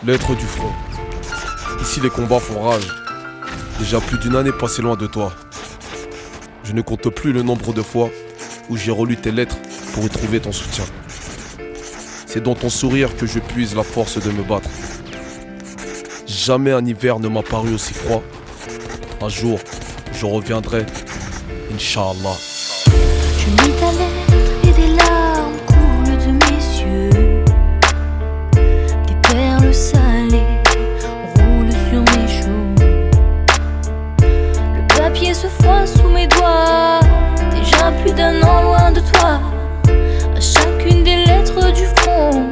Lettre du front. Ici les combats font rage. Déjà plus d'une année passée loin de toi. Je ne compte plus le nombre de fois où j'ai relu tes lettres pour y trouver ton soutien. C'est dans ton sourire que je puise la force de me battre. Jamais un hiver ne m'a paru aussi froid. Un jour, je reviendrai, Inch'Allah. Je lis ta lettre et des larmes coulent de mes yeux. Des perles salées roulent sur mes joues. Le papier se froisse sous mes doigts. Déjà plus d'un an loin de toi. À chacune des lettres du front,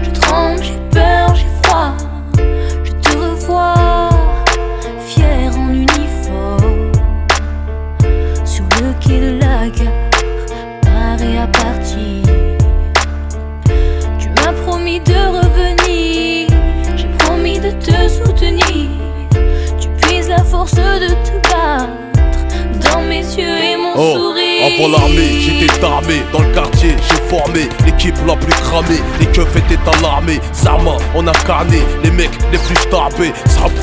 je tremble, j'ai peur, j'ai froid. Je te revois, fier en uniforme, sur le quai de la gare, paré à partir. Tu m'as promis de revenir, j'ai promis de te soutenir. Tu puises la force de te battre dans mes yeux et mon sourire. Avant l'armée, j'étais armé. Dans le quartier, j'ai formé l'équipe la plus cramée. Les keufs étaient alarmés. Zama, on a carné les mecs les plus tapés.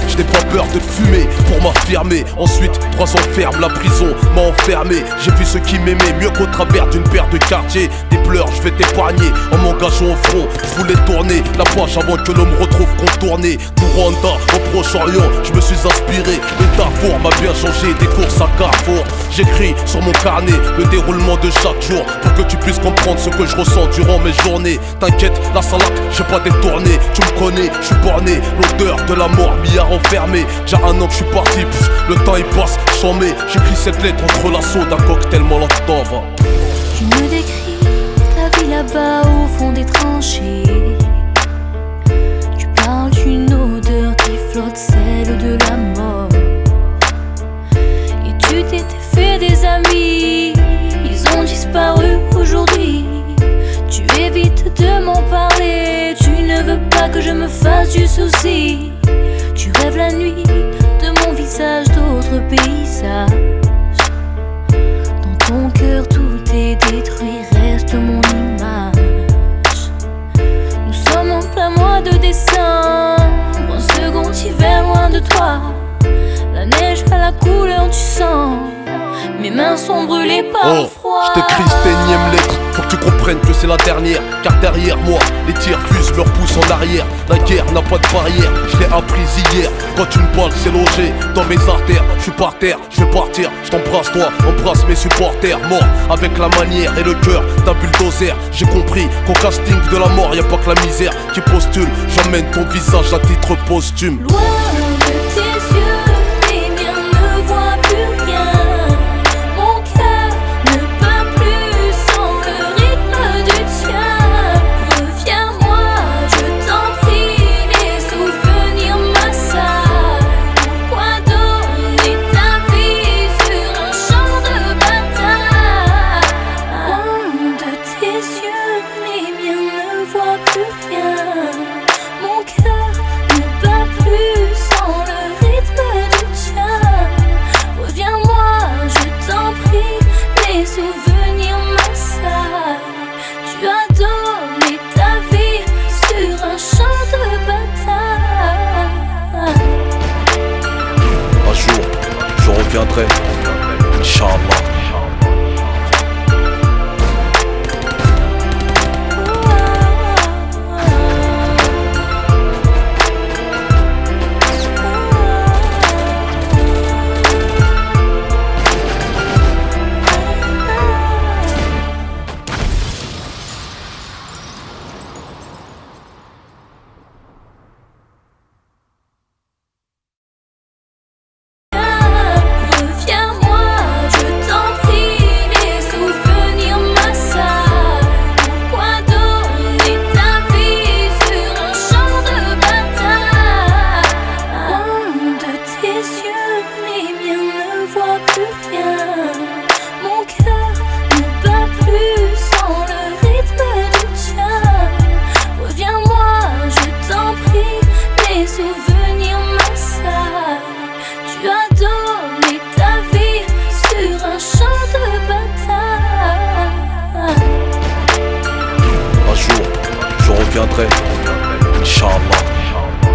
Je n'ai pas peur de te fumer pour m'affirmer. Ensuite, 3 ans ferme, la prison m'a enfermé. J'ai vu ceux qui m'aimaient mieux qu'au travers d'une paire de quartiers. Des pleurs, je vais t'épargner en m'engageant au front. Je voulais tourner la page avant que l'homme retrouve contourné. Du Rwanda au Proche-Orient, je me suis inspiré. Le Darfour m'a bien changé, des courses à Carrefour. J'écris sur mon carnet le déroulement de chaque jour pour que tu puisses comprendre ce que je ressens durant mes journées. T'inquiète, la salade, j'ai pas détourné. Tu me connais, je suis borné. L'odeur de la mort m'y a renfermé. Déjà un an que je suis parti, le temps il passe, j'en mets. J'écris cette lettre contre l'assaut d'un cocktail Molotov. Tu me décris ta vie là-bas au fond des tranchées. Tu parles d'une odeur qui flotte, celle de la mort. Et tu t'étais fait des amis, ils ont disparu aujourd'hui. Tu évites de m'en parler, tu ne veux pas que je me fasse du souci. Tu rêves la nuit de mon visage, d'autres paysages. Dans ton cœur tout est détruit, reste mon image. Nous sommes en plein mois de décembre, un second hiver loin de toi. La neige a la couleur du sang, mes mains sont brûlées par le froid. Je t'écris cette énième lettre, faut que tu comprennes que c'est la dernière. Car derrière moi, les tirs fusent, leur poussent en arrière. La guerre n'a pas de barrière, je l'ai apprise hier. Quand une balle s'est logée dans mes artères, je suis par terre, je vais partir. Je t'embrasse toi, embrasse mes supporters. Mort avec la manière et le cœur d'un bulldozer. J'ai compris qu'au casting de la mort, y'a pas que la misère qui postule. J'emmène ton visage à titre posthume. Loin de tes yeux, les miens ne voient plus rien. Mon cœur ne bat plus sans le rythme du tien. Reviens-moi, je t'en prie, les souvenirs m'assaillent. Pourquoi donner ta vie sur un champ de bataille? Loin de tes yeux, les miens ne voient plus rien. Mon cœur ne bat plus sans le rythme du tien. Reviens-moi, je t'en prie, les souvenirs m'assaillent. Tu as donné ta vie sur un champ de bataille. Un jour, je reviendrai, Inch'Allah. reviendrai, Inch'Allah.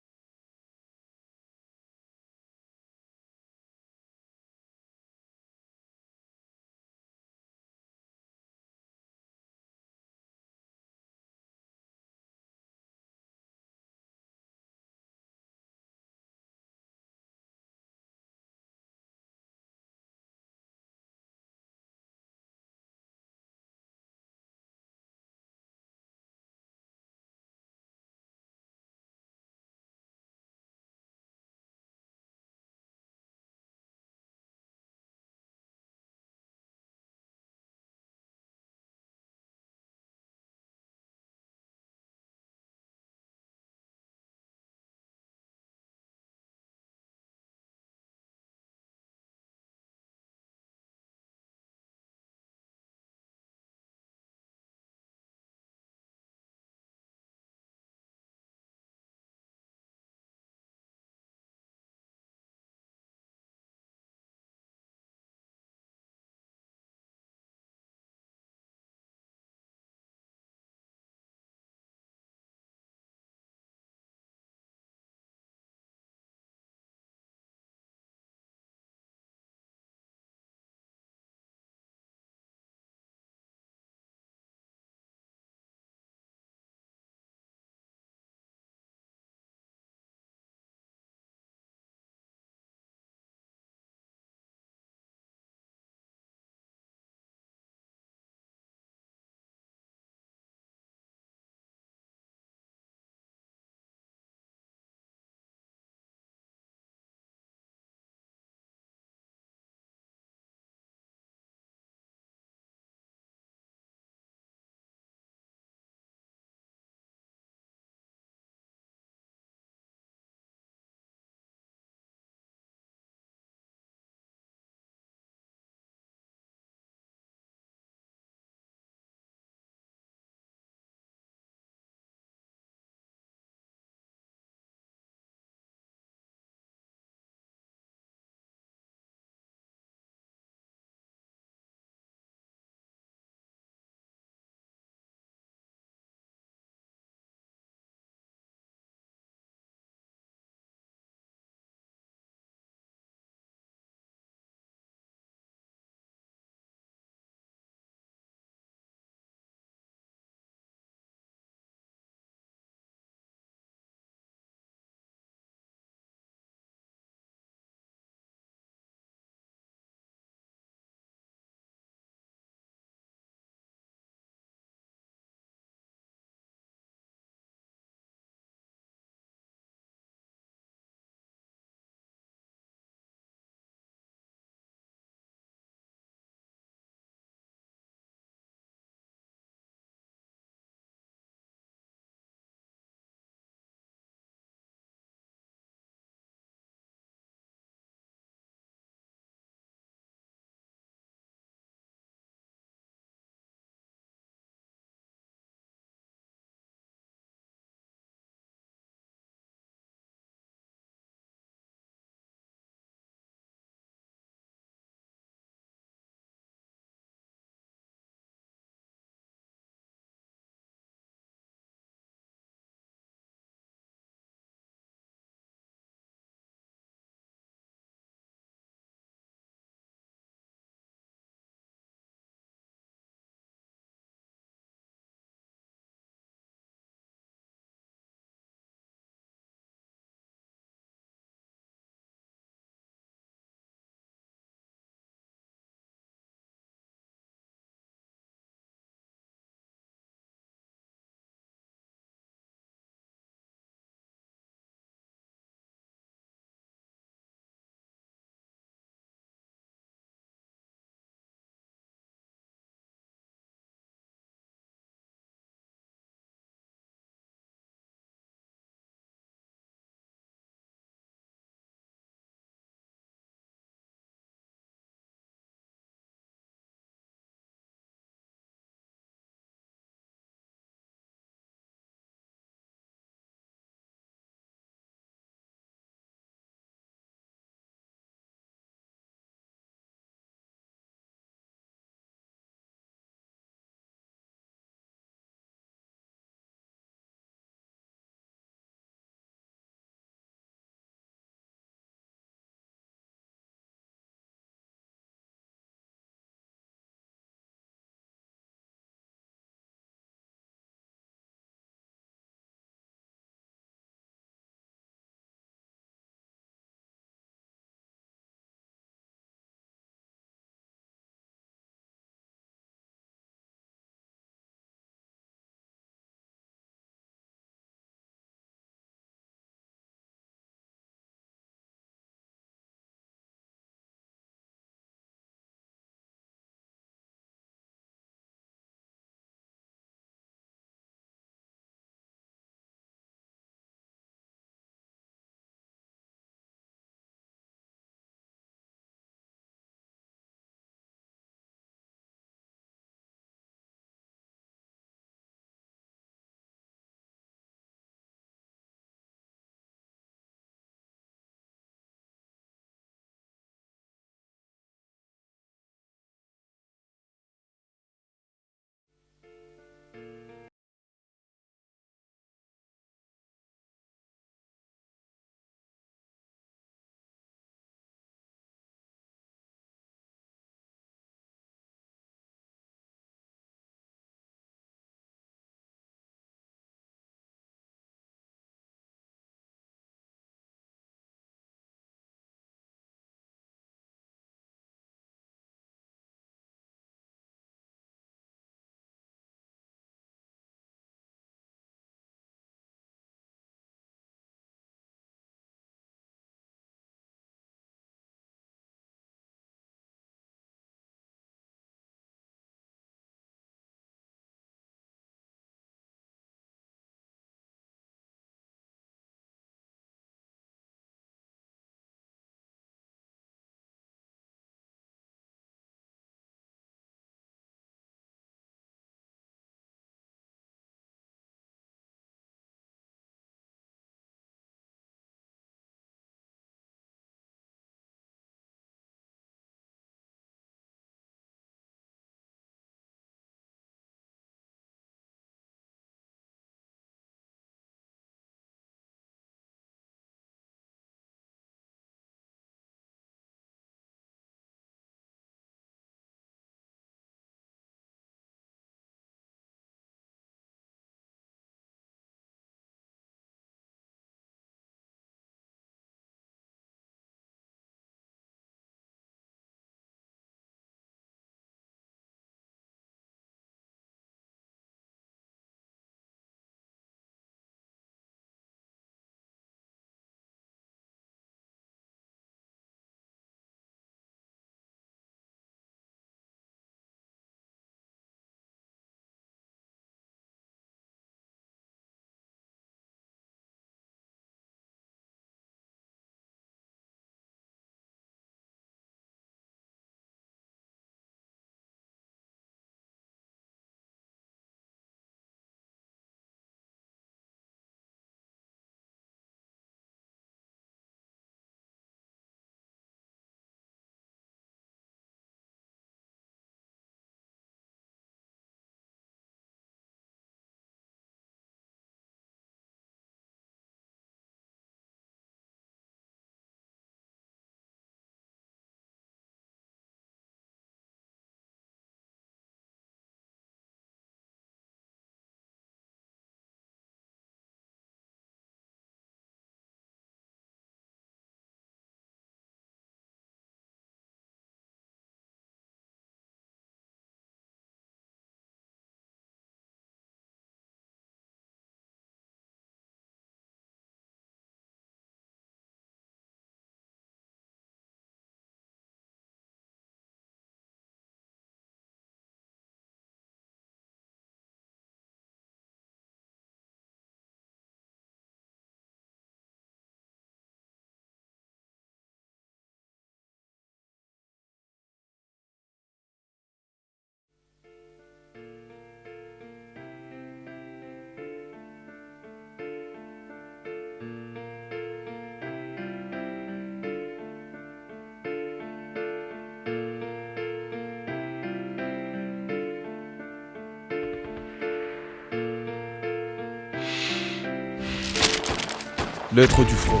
Lettre du front.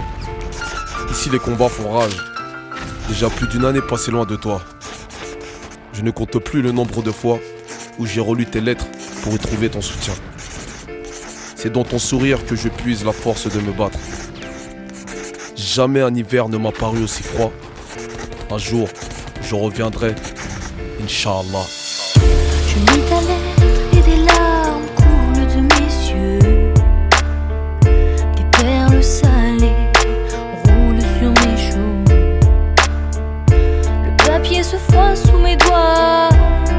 Ici les combats font rage. Déjà plus d'une année passée loin de toi. Je ne compte plus le nombre de fois où j'ai relu tes lettres pour y trouver ton soutien. C'est dans ton sourire que je puise la force de me battre. Jamais un hiver ne m'a paru aussi froid. Un jour, je reviendrai, Inch'Allah. Je lis ta lettre et des larmes coulent de mes yeux. Des perles salées roulent sur mes joues. Le papier se froisse sous mes doigts.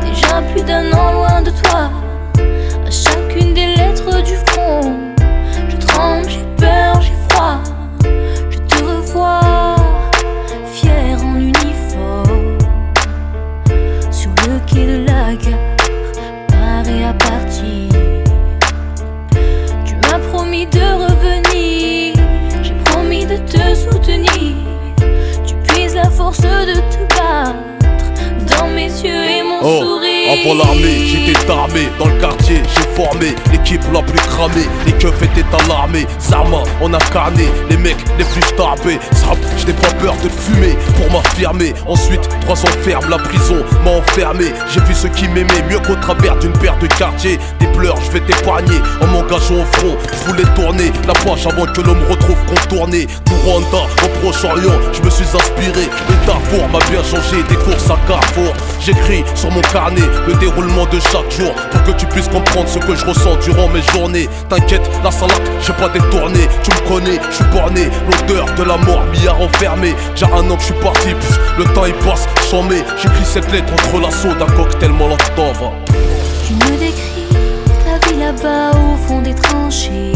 Déjà plus d'un an loin de toi. À chacune des lettres du front, je tremble, j'ai peur, j'ai froid. Je te revois, fier en uniforme, sur le quai de la gare, paré à partir. Tu m'as promis de revenir, j'ai promis de te soutenir. Tu puises la force de te battre dans mes yeux et mon sourire. Avant l'armée, j'étais armé, dans le quartier, j'ai formé l'équipe la plus cramée, les keufs étaient alarmés, Zama, on a carné, les mecs les plus tapés, Zap, je n'ai pas peur de te fumer pour m'affirmer. Ensuite, 3 ans ferme, la prison m'a enfermé. J'ai vu ceux qui m'aimaient mieux qu'au travers d'une paire de quartiers. Des pleurs, je vais t'épargner en m'engageant au front. Je voulais tourner la page avant que l'homme retrouve contourné. Du Rwanda au Proche-Orient, je me suis inspiré. Le Darfour m'a bien changé, des courses à Carrefour. J'écris sur mon carnet le déroulement de chaque jour pour que tu puisses comprendre ce que je ressens durant mes journées. T'inquiète, la salade, j'ai pas détourné. Tu me connais, je suis borné. L'odeur de la mort m'y a renfermé. J'ai un an que je suis parti, le temps il passe, j'en mets. J'écris cette lettre entre l'assaut d'un cocktail Molotov. Tu me décris ta vie là-bas au fond des tranchées.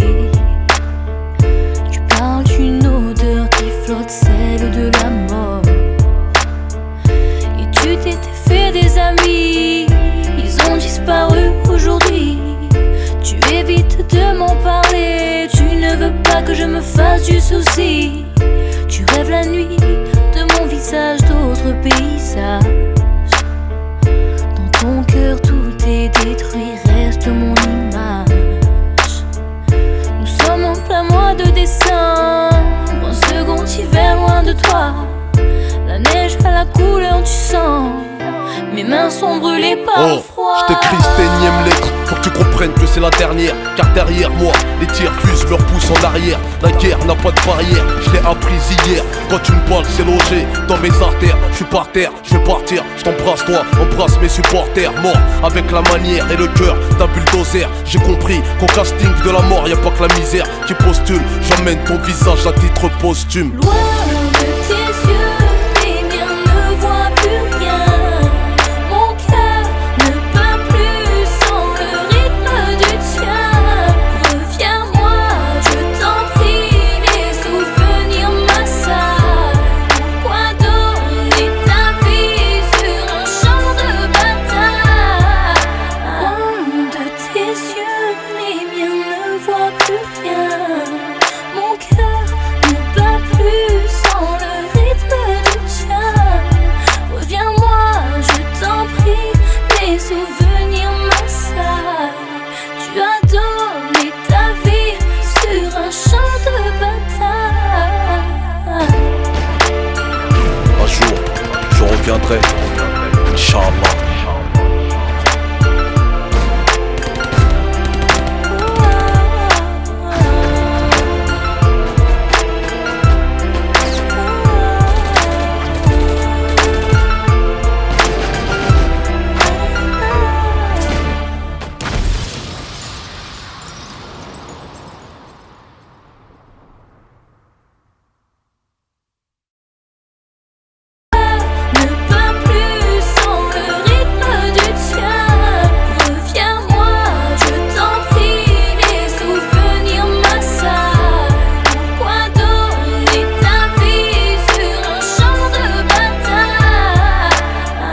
Tu parles d'une odeur qui flotte, celle de la mort. Et tu t'étais fait des amis, ils ont disparu aujourd'hui. Tu évites de m'en parler, tu ne veux pas que je me fasse du souci. Tu rêves la nuit de mon visage, d'autres paysages. Dans ton cœur tout est détruit, reste mon image. Nous sommes en plein mois de décembre, un second hiver loin de toi. La neige a la couleur du sang, mes mains sont brûlées par le froid. Je t'écris cette énième lettre pour que tu comprennes que c'est la dernière. Car derrière moi, les tirs fusent, leur poussent en arrière. La guerre n'a pas de barrière, je l'ai apprise hier. Quand une balle s'est logée dans mes artères, je suis par terre, je vais partir. Je t'embrasse toi, embrasse mes supporters. Mort avec la manière et le cœur d'un bulldozer. J'ai compris qu'au casting de la mort, y'a pas que la misère qui postule. J'emmène ton visage à titre posthume. Loin de tes yeux, les miens ne voient plus rien. Mon cœur ne bat plus sans le rythme du tien. Reviens-moi, je t'en prie, les souvenirs m'assaillent. Pourquoi donner ta vie sur un champ de bataille? Loin de tes yeux, les miens ne voient plus rien. Mon cœur ne bat plus sans le rythme du tien. Reviens-moi, je t'en prie, les souvenirs m'assaillent. Tu as donné ta vie sur un champ de bataille. Un jour, je reviendrai, Inch'Allah. Ne bat plus sans le rythme du tien. Reviens-moi, je t'en prie, les souvenirs m'assaillent. Pourquoi donner ta vie sur un champ de bataille?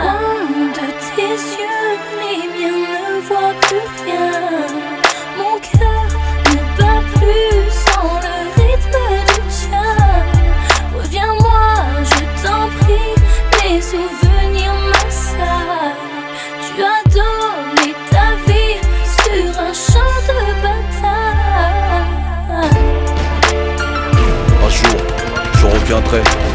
Loin de tes yeux, les miens ne voient plus rien. Mon cœur ne bat plus sans le rythme du tien. Reviens-moi, je t'en prie, les souvenirs m'assaillent. Tu as donné ta vie sur un champ de bataille. rencontrer.